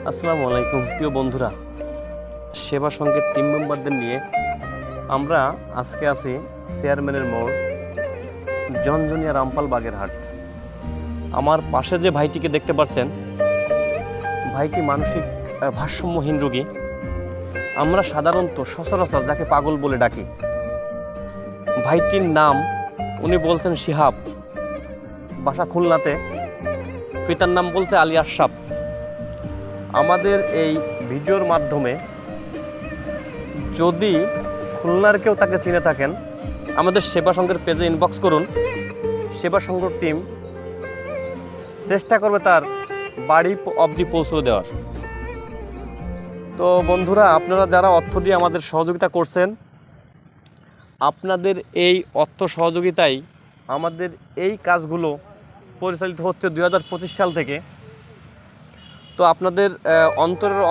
আসসালামু আলাইকুম প্রিয় বন্ধুরা, সেবা সংঘের টিম মেম্বারদের নিয়ে আমরা আজকে আছি চেয়ারম্যানের মোড়, জনজনিয়া রামপাল বাগেরহাট। আমার পাশে যে ভাইটিকে দেখতে পাচ্ছেন, ভাইটি মানসিক ভারসাম্যহীন রোগী। আমরা সাধারণত সচরাচর যাকে পাগল বলে ডাকি। ভাইটির নাম উনি বলছেন শিহাব, বাসা খুলনাতে, পিতার নাম বলছে আলী আশরাফ। আমাদের এই ভিডিওর মাধ্যমে যদি খুলনার কেউ তাকে চিনে থাকেন, আমাদের সেবা সংঘের পেজে ইনবক্স করুন। সেবা সংঘ টিম চেষ্টা করবে তার বাড়ি অবধি পৌঁছে দেওয়ার। তো বন্ধুরা, আপনারা যারা অর্থ দিয়ে আমাদের সহযোগিতা করছেন, আপনাদের এই অর্থ সহযোগিতায় আমাদের এই কাজগুলো পরিচালিত হচ্ছে 2025 সাল থেকে। তো আপনাদের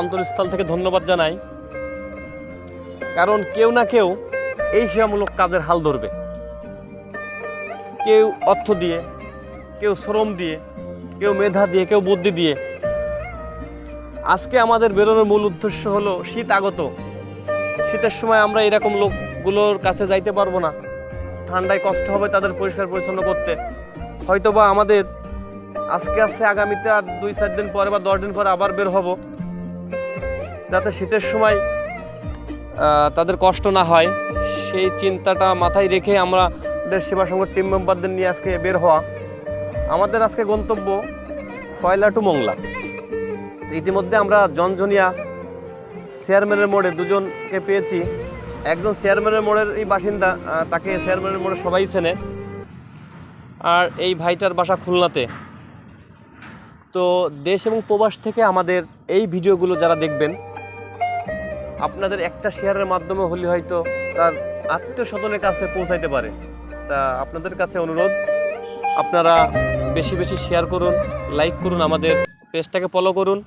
অন্তরস্থল থেকে ধন্যবাদ জানাই, কারণ কেউ না কেউ এই সেবামূলক কাজের হাল ধরবে। কেউ অর্থ দিয়ে, কেউ শ্রম দিয়ে, কেউ মেধা দিয়ে, কেউ বুদ্ধি দিয়ে। আজকে আমাদের বেরোনোর মূল উদ্দেশ্য হলো শীত আগত। শীতের সময় আমরা এরকম লোকগুলোর কাছে যাইতে পারবো না, ঠান্ডায় কষ্ট হবে তাদের পরিষ্কার পরিচ্ছন্ন করতে। হয়তোবা আমাদের আজকে আগামীতে আর 2-4 দিন পরে বা 10 দিন পরে আবার বের হব, যাতে শীতের সময় তাদের কষ্ট না হয়, সেই চিন্তাটা মাথায় রেখে আমাদের সেবা সংঘের টিম মেম্বারদের নিয়ে আজকে বের হওয়া। আমাদের আজকে গন্তব্য কয়লা টু মংলা। ইতিমধ্যে আমরা জনজনিয়া চেয়ারম্যানের মোড়ে দুজনকে পেয়েছি। একজন চেয়ারম্যানের মোড়ের এই বাসিন্দা, তাকে চেয়ারম্যানের মোড়ে সবাই চেনে, আর এই ভাইটার বাসা খুলনাতে। তো দেশ এবং প্রবাস থেকে আমাদের এই ভিডিওগুলো যারা দেখবেন, আপনাদের একটা শেয়ারের মাধ্যমে হলে হয়তো তার আত্মীয় স্বজনের কাছে পৌঁছাইতে পারে। তা আপনাদের কাছে অনুরোধ, আপনারা বেশি বেশি শেয়ার করুন, লাইক করুন, আমাদের পেজটাকে ফলো করুন।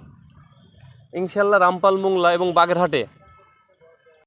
ইনশাল্লাহ রামপাল, মোংলা এবং বাগেরহাটে